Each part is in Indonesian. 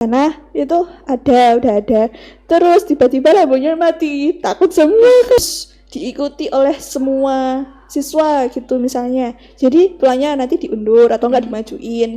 Nah, itu udah ada. Terus tiba-tiba lampunya mati. Takut semua, terus diikuti oleh semua siswa gitu misalnya. Jadi pulangnya nanti diundur atau enggak dimajuin.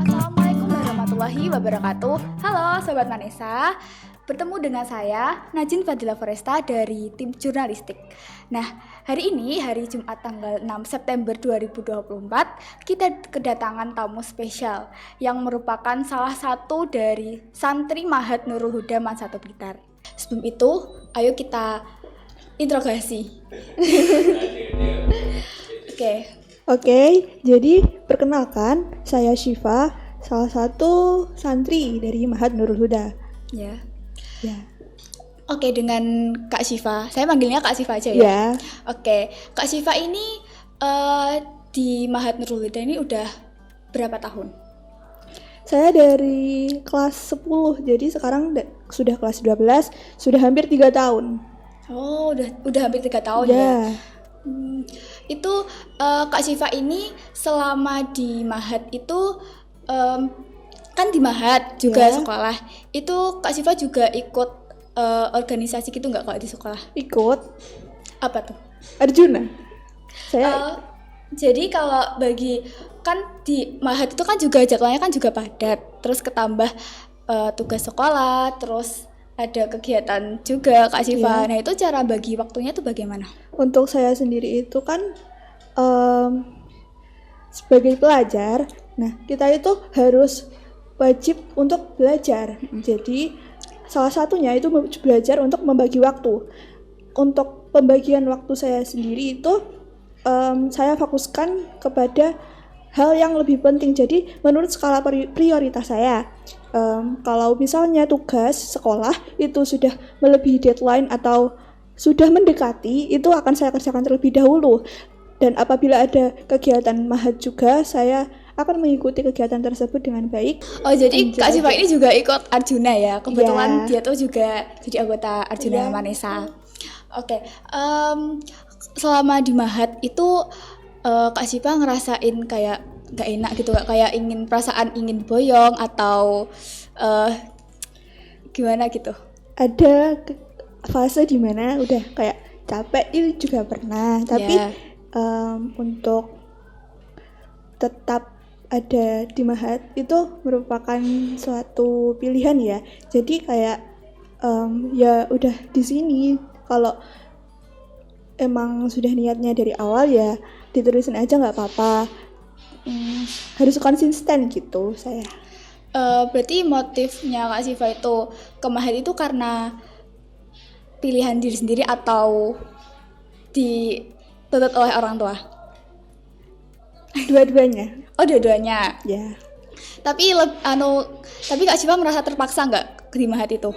Assalamualaikum warahmatullahi wabarakatuh. Halo Sobat Manesa, bertemu dengan saya Najin Fadila Foresta dari tim jurnalistik. Nah, hari ini hari Jumat tanggal 6 September 2024 kita kedatangan tamu spesial yang merupakan salah satu dari santri Mahat Nurul Huda Mansatu Blitar. Sebelum itu, ayo kita interogasi. Oke, jadi perkenalkan saya Syifa, salah satu santri dari Mahat Nurul Huda. Ya. Ya. Oke, dengan Kak Syifa. Saya manggilnya Kak Syifa aja ya. Ya. Oke, Kak Syifa ini di Mahat Nurul Huda ini udah berapa tahun? Saya dari kelas 10, jadi sekarang sudah kelas 12, sudah hampir 3 tahun. Oh, udah hampir 3 tahun ya. Ya. Itu Kak Syifa ini selama di Mahat itu kan di Mahat juga sekolah. Itu Kak Syifa juga ikut organisasi gitu nggak kalau di sekolah? Ikut. Apa tuh? Arjuna. Saya Jadi kalau bagi kan di Mahat itu kan juga jadwalnya kan juga padat, terus ketambah tugas sekolah, terus ada kegiatan juga Kak Syifa. Nah, itu cara bagi waktunya tuh bagaimana? Untuk saya sendiri itu kan sebagai pelajar, nah kita itu harus wajib untuk belajar. Jadi salah satunya itu belajar untuk membagi waktu. Untuk pembagian waktu saya sendiri itu saya fokuskan kepada hal yang lebih penting. Jadi menurut skala prioritas saya, kalau misalnya tugas sekolah itu sudah melebihi deadline atau sudah mendekati, itu akan saya kerjakan terlebih dahulu. Dan apabila ada kegiatan Mahat juga, saya akan mengikuti kegiatan tersebut dengan baik. Oh, jadi Kak Syifa ini juga ikut Arjuna ya? Kebetulan Ya. dia tuh juga jadi anggota Arjuna Manesa. Oke, selama di Mahat itu Kak Syifa ngerasain kayak gak enak gitu, gak kayak perasaan ingin boyong atau gimana gitu? Ada fase dimana udah kayak capek itu juga pernah, tapi untuk tetap ada di Mahat itu merupakan suatu pilihan ya. Jadi kayak ya udah di sini, kalau emang sudah niatnya dari awal ya diterusin aja nggak apa-apa. Harus konsisten gitu saya. Berarti motifnya Kak Syifa itu ke Mahat itu karena pilihan diri sendiri atau dituntut oleh orang tua? Dua-duanya. Oh, dua-duanya. Ya. Tapi Kak Syifa merasa terpaksa nggak di Mahat itu?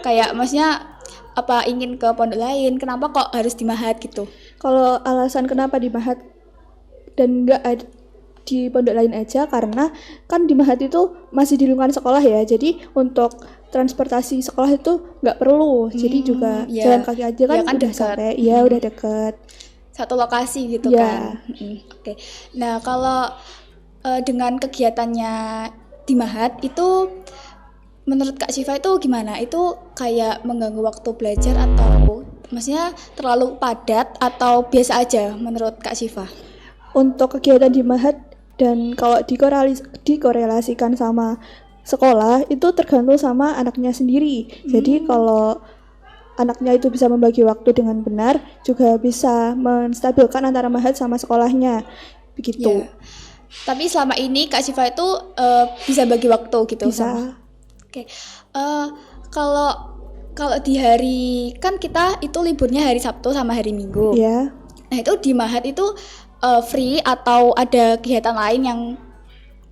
Kayak maksudnya apa ingin ke pondok lain? Kenapa kok harus di Mahat gitu? Kalau alasan kenapa di Mahat dan nggak di pondok lain aja, karena kan di Mahat itu masih di lingkungan sekolah ya. Jadi untuk transportasi sekolah itu nggak perlu. Jadi juga jalan kaki aja kan, kan udah dekat. sampai. Iya, udah deket. Satu lokasi gitu Ya. kan. Oke. Nah, kalau dengan kegiatannya di Mahat itu menurut Kak Syifa itu gimana? Itu kayak mengganggu waktu belajar atau maksudnya terlalu padat atau biasa aja menurut Kak Syifa? Untuk kegiatan di Mahat dan kalau dikorelasikan sama sekolah itu tergantung sama anaknya sendiri. Jadi kalau anaknya itu bisa membagi waktu dengan benar, juga bisa menstabilkan antara Mahat sama sekolahnya. Begitu. Ya. Tapi selama ini Kak Syifa itu bisa bagi waktu gitu Bisa. sama. Oke. Kalau di hari kan kita itu liburnya hari Sabtu sama hari Minggu. Ya. Nah, itu di Mahat itu free atau ada kegiatan lain yang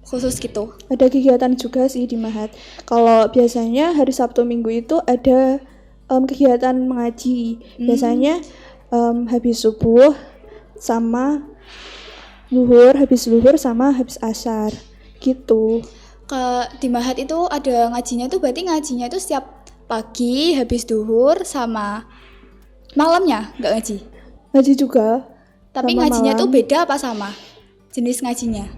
khusus gitu? Ada kegiatan juga sih di Mahat. Kalau biasanya hari Sabtu Minggu itu ada kegiatan mengaji. Biasanya habis subuh sama habis zuhur sama habis asar gitu. Di Mahat itu ada ngajinya tuh, berarti ngajinya itu setiap pagi habis zuhur sama malamnya nggak ngaji? Ngaji juga. Tapi sama ngajinya malam. tuh beda apa sama? jenis ngajinya?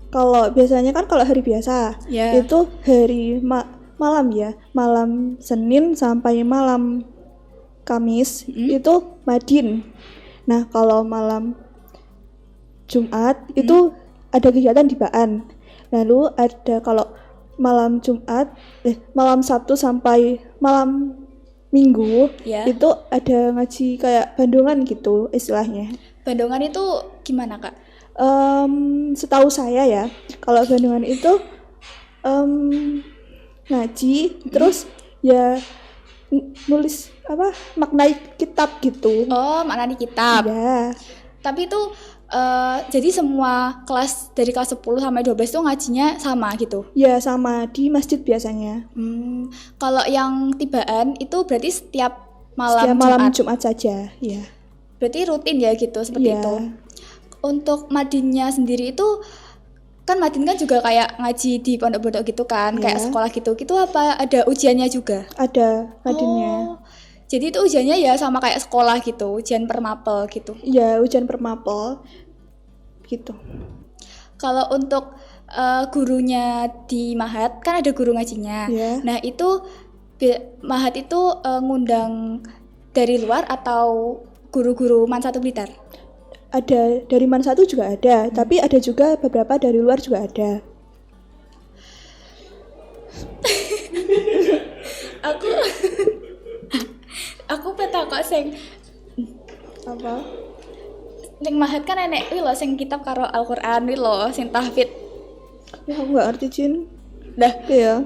Kalau biasanya kan kalau hari biasa Ya. itu hari malam ya, malam Senin sampai malam Kamis itu madin. Nah kalau malam Jumat itu ada kegiatan di Baan. Lalu ada kalau malam malam Sabtu sampai malam Minggu Ya. itu ada ngaji kayak bandungan gitu istilahnya. Bandungan itu gimana, Kak? Setahu saya ya, kalau bandungan itu ngaji terus ya nulis apa maknai kitab gitu. Oh, maknanya kitab. Ya, Tapi itu jadi semua kelas dari kelas 10 sampai 12 itu ngajinya sama gitu. ya sama di masjid biasanya. Kalau yang tibaan itu berarti setiap Setiap malam malam Jumat. Jumat saja, ya. Berarti rutin ya gitu seperti Iya. itu. Untuk madinnya sendiri itu kan madin kan juga kayak ngaji di pondok-pondok gitu kan, Iya. kayak sekolah gitu. Gitu apa ada ujiannya juga? Ada madinnya. Oh, jadi itu ujiannya ya sama kayak sekolah gitu, ujian permapel gitu. Ya, ujian permapel gitu. Kalau untuk gurunya di Mahat kan ada guru ngajinya. Iya. Nah itu Mahat itu ngundang dari luar atau guru-guru Man Satu Blitar? Ada dari Man Satu juga ada, tapi ada juga beberapa dari luar juga ada. Aku petakok sing Apa? ning Mahat kan enek kuwi lho sing kitab karo Al-Qur'an kuwi lho sing tahfidz. Ya aku nggak ngerti Jin. Dah Iya.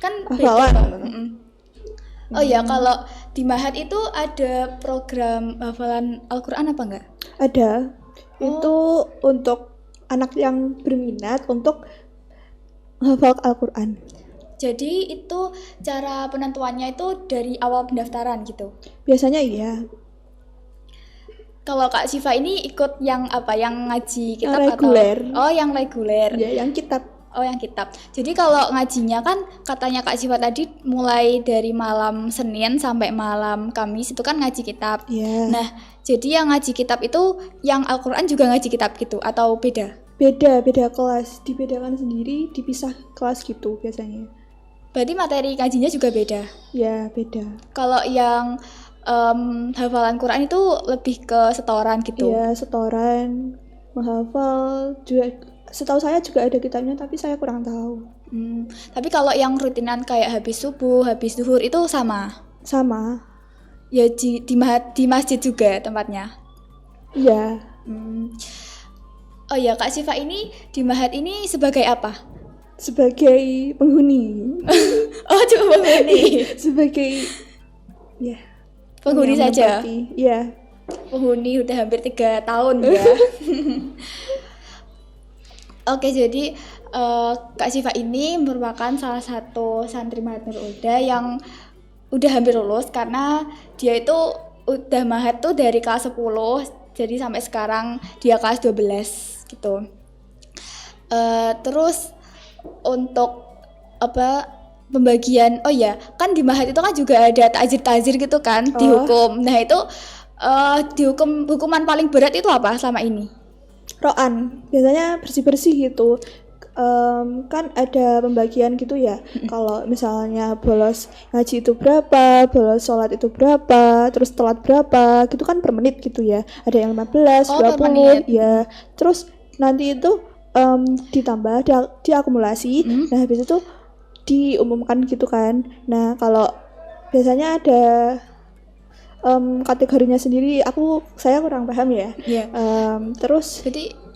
kan Hafalan. beda. Oh ya, kalau di Mahat itu ada program hafalan Al-Qur'an apa enggak? Ada. Itu untuk anak yang berminat untuk menghafal Al-Qur'an. Jadi itu cara penentuannya itu dari awal pendaftaran gitu. Biasanya iya. Kalau Kak Siva ini ikut yang apa? Yang ngaji kitab reguler. atau? Oh, yang reguler. Ya, yang kitab. Oh, yang kitab. Jadi kalau ngajinya kan katanya Kak Siva tadi mulai dari malam Senin sampai malam Kamis itu kan ngaji kitab. Ya. Nah, jadi yang ngaji kitab itu yang Al-Qur'an juga ngaji kitab gitu atau beda? Beda kelas, dibedakan sendiri, dipisah kelas gitu biasanya. Berarti materi ngajinya juga beda. Ya, beda. Kalau yang hafalan Quran itu lebih ke setoran gitu. Ya, setoran, menghafal juga. Setahu saya juga ada kitabnya, tapi saya kurang tahu. Tapi kalau yang rutinan kayak habis subuh, habis zuhur itu sama. Sama. Ya di masjid juga tempatnya. Iya. Oh ya, Kak Siva ini di Mahat ini sebagai apa? Sebagai penghuni. Oh, cuma penghuni. Sebagai ya. Penghuni yang saja. menempati. Iya. Penghuni udah hampir 3 tahun ya. Oke, jadi Kak Siva ini merupakan salah satu santri Mahat Nurul Huda yang udah hampir lulus karena dia itu udah Mahat tuh dari kelas 10, jadi sampai sekarang dia kelas 12 gitu. Terus untuk pembagian, oh ya kan di Mahat itu kan juga ada takzir gitu kan dihukum. Nah itu dihukum hukuman paling berat itu apa selama ini? Roan, biasanya bersih-bersih gitu. Kan ada pembagian gitu ya. Kalau misalnya bolos ngaji itu berapa, bolos sholat itu berapa, terus telat berapa, gitu kan per menit gitu ya. Ada yang 15, 20 ya. Terus nanti itu ditambah, diakumulasi. Nah habis itu diumumkan gitu kan. Nah kalau biasanya ada kategorinya sendiri, saya kurang paham ya. Iya. Terus Jadi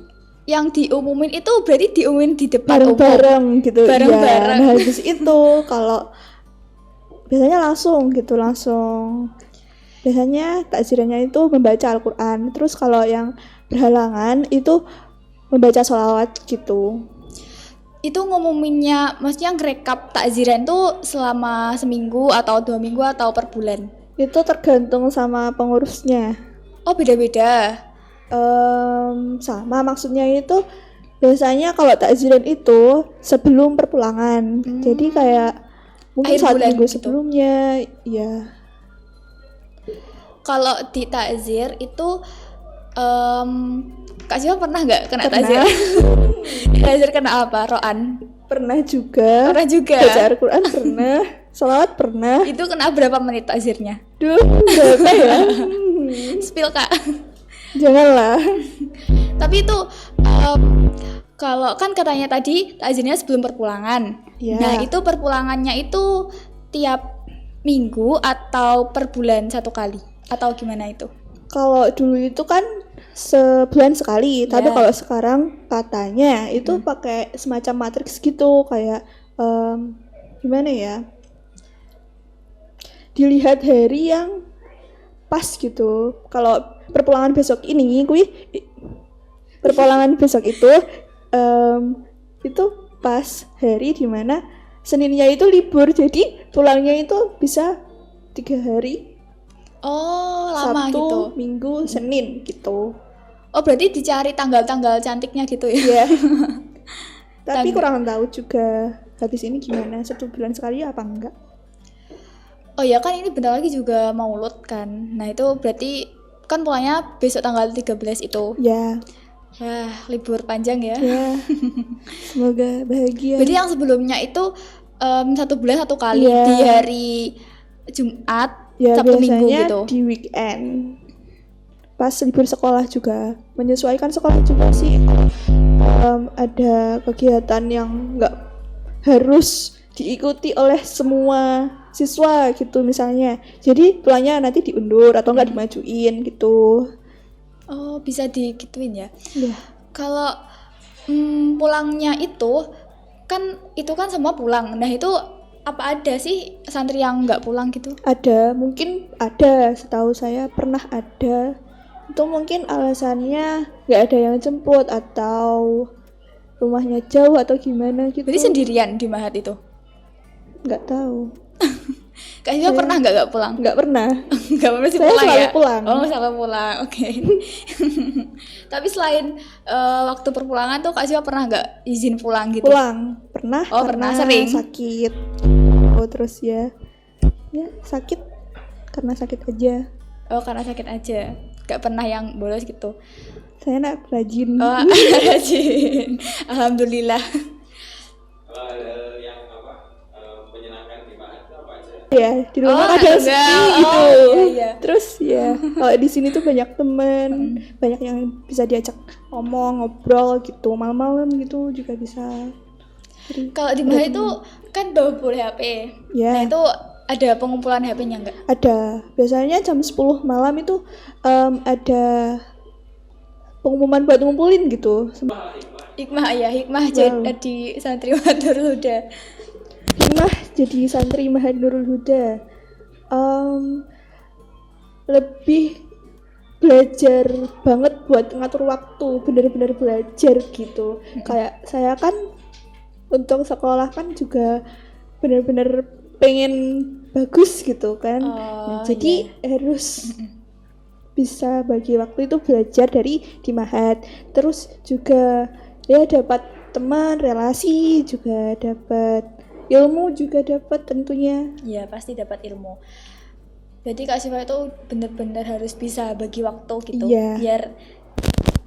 yang diumumin itu berarti diumumin di depan bareng-bareng gitu. Bareng-bareng. Ya. Nah habis itu kalau biasanya langsung. Biasanya takzirannya itu membaca Al-Quran. Terus kalau yang berhalangan itu membaca sholawat gitu. Itu ngumuminnya, maksudnya ngerekap takziran itu selama seminggu atau 2 minggu atau per bulan? Itu tergantung sama pengurusnya. Oh beda-beda. Sama maksudnya itu biasanya kalau takziran itu sebelum perpulangan. Jadi kayak mungkin Akhir 1 bulan minggu gitu. sebelumnya ya. Kalau di takzir itu Kak Siva pernah nggak kena Pernah. takjil? Takjil kena apa? Roan? Pernah juga. Pernah juga. Baca Al-Quran pernah. Sholawat pernah. Itu kena berapa menit takjilnya? Duh, berapa ya? Spill Kak. Janganlah. Tapi itu kalau kan katanya tadi takjilnya sebelum perpulangan. Ya. Nah itu perpulangannya itu tiap minggu atau per bulan satu kali atau gimana itu? Kalau dulu itu kan sebulan sekali, tapi Ya. kalau sekarang katanya itu pakai semacam matriks gitu, kayak gimana ya? Dilihat hari yang pas gitu. Kalau perpulangan besok ini, perpulangan besok itu pas hari dimana Seninnya itu libur, jadi pulangnya itu bisa 3 hari. Oh lama Sabtu, gitu. Minggu, Senin gitu. Oh berarti dicari tanggal-tanggal cantiknya gitu ya? Iya. Tapi Tanggal. kurang tahu juga habis ini gimana, 1 bulan sekali apa enggak. Oh ya kan ini bentar lagi juga Maulud kan. Nah itu berarti kan pulangnya besok tanggal 13 itu. Ya, Wah libur panjang ya. ya. Semoga bahagia. Berarti yang sebelumnya itu 1 bulan 1 kali Iya. di hari Jumat, Ya, Sabtu Minggu biasanya gitu. di weekend. Pas libur sekolah juga, menyesuaikan sekolah juga sih. Ada kegiatan yang enggak harus diikuti oleh semua siswa gitu misalnya. Jadi pulangnya nanti diundur atau enggak dimajuin gitu. Oh bisa digituin ya. Ya. Kalau pulangnya itu kan semua pulang. Nah itu apa ada sih santri yang nggak pulang gitu? Ada, mungkin ada, setahu saya pernah ada. Itu mungkin alasannya nggak ada yang jemput atau rumahnya jauh atau gimana gitu. Berarti sendirian di Mahat itu? Nggak tahu. Kak Siva pernah nggak pulang? Nggak pernah. Nggak pernah sih Saya pulang selalu ya? pulang. Oh selalu pulang, oke. Tapi selain waktu perpulangan tuh Kak Siva pernah nggak izin pulang gitu? Pulang pernah. Oh, karena pernah, sering? sakit. Oh terus ya sakit karena sakit aja. Oh karena sakit aja, nggak pernah yang bolos gitu? Saya nak rajin. Oh rajin, alhamdulillah. Kalau yang menyenangkan di Mahat itu apa aja? Ya di rumah Oh, ada enggak. sepi Oh, gitu. iya. Terus ya kalau di sini tuh banyak temen, banyak yang bisa diajak ngomong, ngobrol gitu, malam-malam gitu juga bisa. Kalau di Mahat itu kan double HP. Ya. Nah itu ada pengumpulan HP-nya nggak? Ada. Biasanya jam 10 malam itu ada pengumuman buat ngumpulin gitu. Hikmah ya, hikmah Wow. jadi santri Nurul Huda. Hikmah jadi santri Mahat Nurul Huda. Lebih belajar banget buat ngatur waktu, bener-bener belajar gitu. Kayak saya kan untuk sekolah kan juga bener-bener pengen bagus gitu kan. Oh, Jadi harus bisa bagi waktu itu belajar dari di Mahat. Terus juga ya dapat teman, relasi, juga dapat ilmu, juga dapat tentunya. Iya pasti dapat ilmu. Jadi Kak Siva itu benar-benar harus bisa bagi waktu gitu, Iya. biar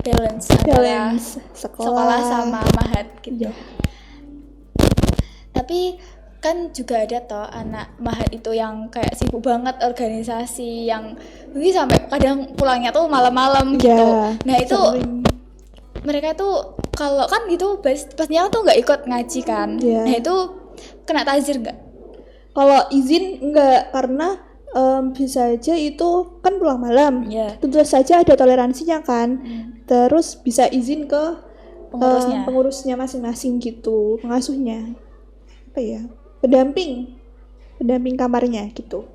balance antara Balance sekolah sama Mahat gitu. Iya. Tapi kan juga ada toh anak Mahat itu yang kayak sibuk banget organisasi, yang mungkin sampai kadang pulangnya tuh malam-malam gitu. Iya, Nah itu sering. mereka tuh kalau kan gitu pastinya tuh nggak ikut ngaji kan. Iya. Nah itu kena tazir nggak? Kalau izin enggak, karena bisa aja itu kan pulang malam. Iya. Tentu saja ada toleransinya kan. Terus bisa izin ke Pengurusnya. pengurusnya masing-masing gitu, pengasuhnya. Apa ya? Pendamping kamarnya gitu.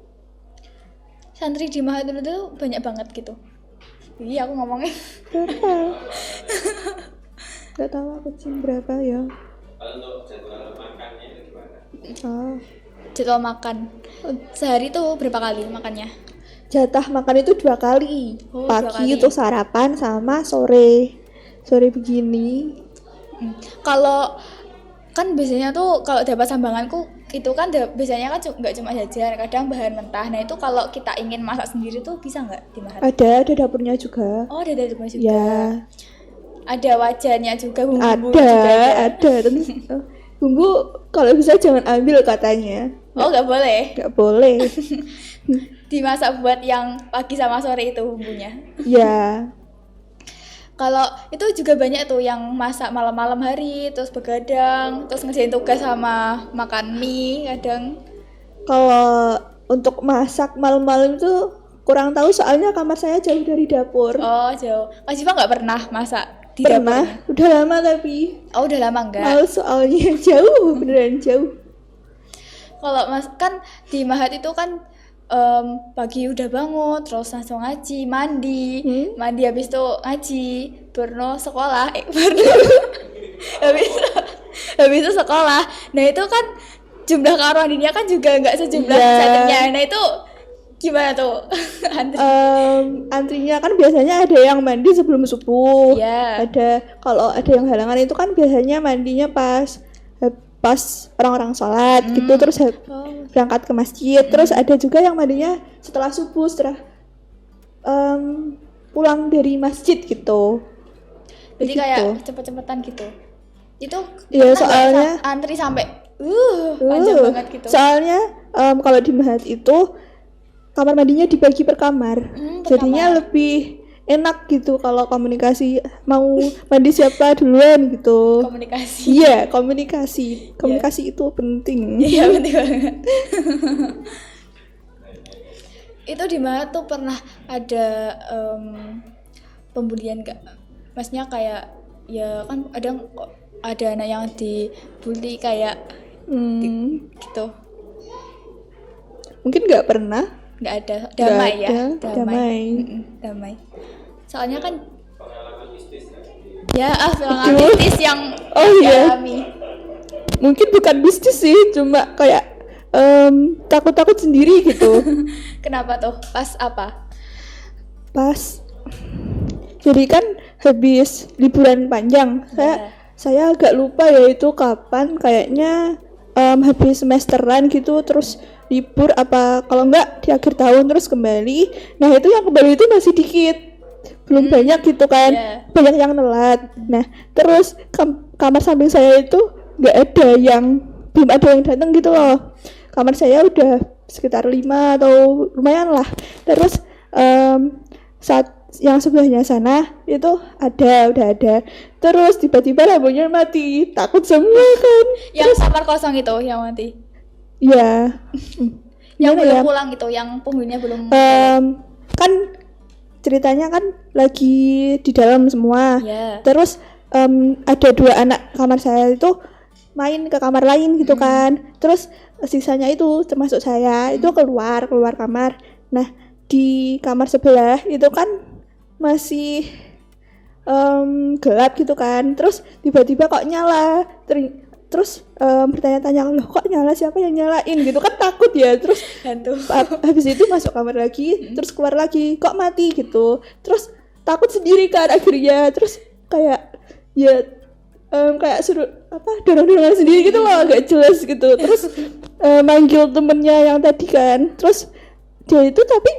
Santri di Mahat dulu tuh banyak banget gitu. Iya aku ngomongnya. Berapa? Gak tahu aku sih berapa ya. Kalau untuk jadwal makannya itu gimana? Oh. Jadwal makan sehari tuh berapa kali makannya? Jatah makan itu 2 kali. Oh, 2 Pagi kali. untuk sarapan sama sore. Sore begini. Kalau kan biasanya tuh kalau dapat sambanganku itu kan biasanya kan nggak cuma jajan, kadang bahan mentah. Nah itu kalau kita ingin masak sendiri tuh bisa nggak di Mahat? Ada dapurnya juga. Oh ada dapurnya juga. Ya. ada wajannya juga, bumbu juga ada. Tentu bumbu kalau bisa jangan ambil katanya. Oh, nggak boleh. Nggak boleh. Dimasak buat yang pagi sama sore itu bumbunya. Ya. Kalau itu juga banyak tuh yang masak malam-malam hari, terus begadang, terus ngerjain tugas sama makan mie kadang. Kalau untuk masak malam-malam itu kurang tahu soalnya kamar saya jauh dari dapur. Oh, jauh. Kak Siva nggak pernah masak di Pernah, dapurnya? udah lama tapi Oh, udah lama enggak? males soalnya jauh, beneran jauh. Kalau kan di Mahat itu kan pagi udah bangun, terus langsung ngaji, mandi habis itu ngaji, baru sekolah, habis itu sekolah. Nah itu kan jumlah kamar mandinya kan juga nggak sejumlah settingnya. Nah itu gimana tuh? Antrinya kan biasanya ada yang mandi sebelum subuh. Iya. Ada kalau ada yang halangan itu kan biasanya mandinya pas orang-orang sholat gitu, terus berangkat ke masjid. Terus ada juga yang mandinya setelah subuh, setelah pulang dari masjid gitu. Jadi kayak cepet-cepetan gitu. Itu Iya, pernah nggak soalnya antri sampai panjang banget gitu. Soalnya kalau di Mahat itu kamar mandinya dibagi per kamar. Per Jadinya lebih enak gitu kalau komunikasi mau mandi siapa duluan gitu. Komunikasi. Iya, komunikasi itu penting. Iya, penting banget. Itu di mana tuh pernah ada pembulian gak? Maksudnya kayak ya kan ada anak yang dibully kayak gitu. Mungkin nggak pernah. Nggak ada, damai Nggak ya, ada, damai. Damai. Soalnya kan pengalaman mistis kan? ya pengalaman mistis yang iya. dialami. Mungkin bukan bisnis sih, cuma kayak takut-takut sendiri gitu. Kenapa tuh? Pas apa? Pas jadi kan habis liburan panjang, saya agak lupa ya itu kapan, kayaknya habis semesteran gitu, terus libur apa kalau enggak di akhir tahun terus kembali. Nah itu yang kembali itu masih dikit, belum banyak gitu kan. Banyak yang telat. Nah terus kamar samping saya itu belum ada yang datang gitu loh. Kamar saya udah sekitar 5 atau lumayan lah. Terus saat yang sebelahnya sana itu udah ada. Terus tiba-tiba lampunya mati, takut semua kan. Yang kamar kosong itu yang mati. Ya. Yang Gimana belum ya? pulang itu, yang penghuninya belum. Kan ceritanya kan lagi di dalam semua. Ya. Terus ada 2 anak kamar saya itu main ke kamar lain gitu kan. Terus sisanya itu termasuk saya itu keluar kamar. Nah di kamar sebelah itu kan masih gelap gitu kan. Terus tiba-tiba kok nyala. Terus bertanya-tanya, loh kok nyala, siapa yang nyalain gitu kan, takut ya. Terus Hantu. habis itu masuk kamar lagi, terus keluar lagi, kok mati gitu. Terus takut sendiri kan akhirnya. Terus kayak ya kayak suruh dorong-dorongan sendiri gitu loh, agak jelas gitu. Terus manggil temennya yang tadi kan. Terus dia itu tapi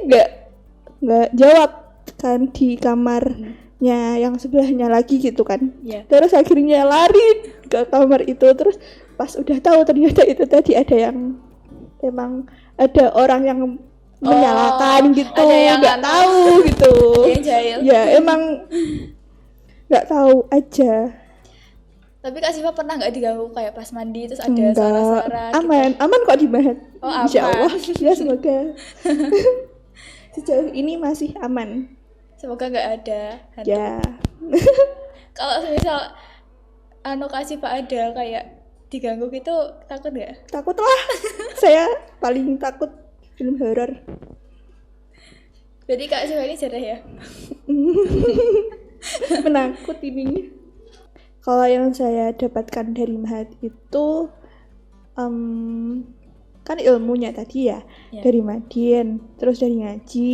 nggak jawab kan di kamarnya yang sebelahnya lagi gitu kan. Terus akhirnya lari ke kamar itu. Terus pas udah tahu ternyata itu tadi emang ada orang yang menyalakan gitu, ada yang nggak tahu gitu. Yang jahil. Ya emang nggak tahu aja. Tapi Kak Siva pernah nggak diganggu kayak pas mandi terus ada Enggak, suara-suara aman kok di Mahat. Oh, aman. Insyaallah ya, semoga sejauh ini masih aman. Semoga nggak ada hantu. Ya. Kalau misal Kak Siva ada kayak diganggu gitu, takut nggak? Takut lah. Saya paling takut film horor. Jadi Kak Siva ini cerah ya? Menakut ini. Kalau yang saya dapatkan dari Mahat itu kan ilmunya tadi ya. Dari Madin, terus dari ngaji,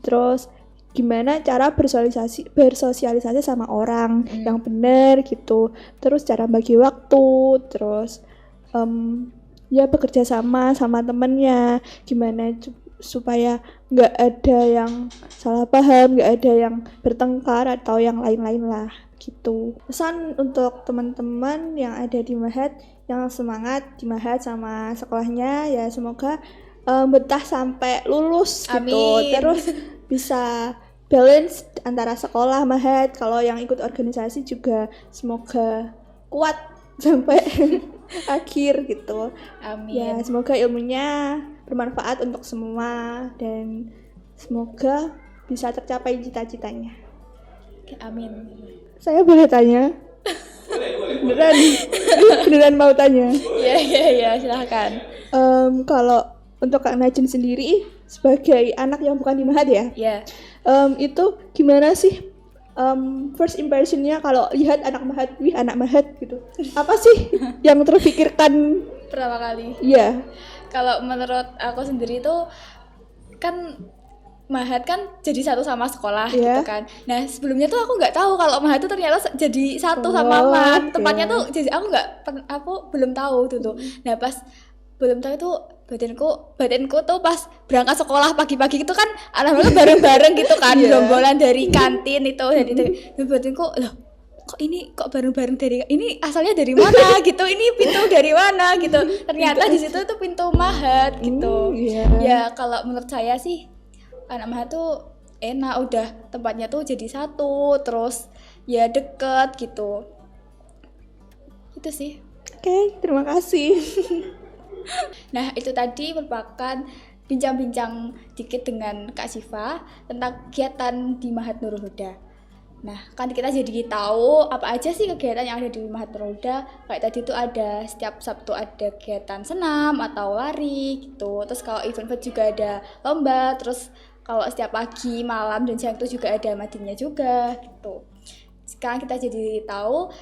terus gimana cara bersosialisasi sama orang yang benar gitu, terus cara bagi waktu, terus ya bekerja sama temennya, gimana supaya nggak ada yang salah paham, nggak ada yang bertengkar atau yang lain-lain lah gitu. Pesan untuk teman-teman yang ada di Mahat, yang semangat di Mahat sama sekolahnya, ya semoga betah sampai lulus gitu. Amin. Terus bisa balance antara sekolah Mahat. Kalau yang ikut organisasi juga semoga kuat sampai akhir gitu. Amin. Ya, semoga ilmunya bermanfaat untuk semua dan semoga bisa tercapai cita-citanya. Amin. Saya boleh tanya? Boleh. Beneran mau tanya. Iya, silahkan. Kalau untuk Kak Najin sendiri sebagai anak yang bukan di Mahat ya, Ya, itu gimana sih first impressionnya kalau lihat anak Mahat, wih anak Mahat gitu? Apa sih yang terpikirkan? pertama kali. Iya, Kalau menurut aku sendiri tuh kan Mahat kan jadi satu sama sekolah Iya. gitu kan. Nah sebelumnya tuh aku nggak tahu kalau Mahat tuh ternyata jadi satu sama Oh, Mahat. oke. Tempatnya tuh jadi aku belum tahu tuh. Nah pas belum tahu tuh batinku tuh pas berangkat sekolah pagi-pagi itu kan anak-anak bareng-bareng gitu kan, Iya. gerombolan dari kantin itu. Jadi batinku loh, kok bareng-bareng dari ini asalnya dari mana gitu, ini pintu dari mana gitu, ternyata di situ tuh pintu Mahat gitu. Iya. Ya kalau menurut saya sih anak Mahat tuh enak, udah tempatnya tuh jadi satu, terus ya deket gitu. Itu sih. Oke, terima kasih. Nah itu tadi merupakan bincang-bincang dikit dengan Kak Siva tentang kegiatan di Mahat Nurul Huda. Nah kan kita jadi tahu apa aja sih kegiatan yang ada di Mahat Nurul Huda. Kayak tadi tuh ada setiap Sabtu ada kegiatan senam atau lari gitu. Terus kalau event-event juga ada lomba. Terus kalau setiap pagi, malam, dan siang itu juga ada madingnya juga gitu. Sekarang kita jadi tahu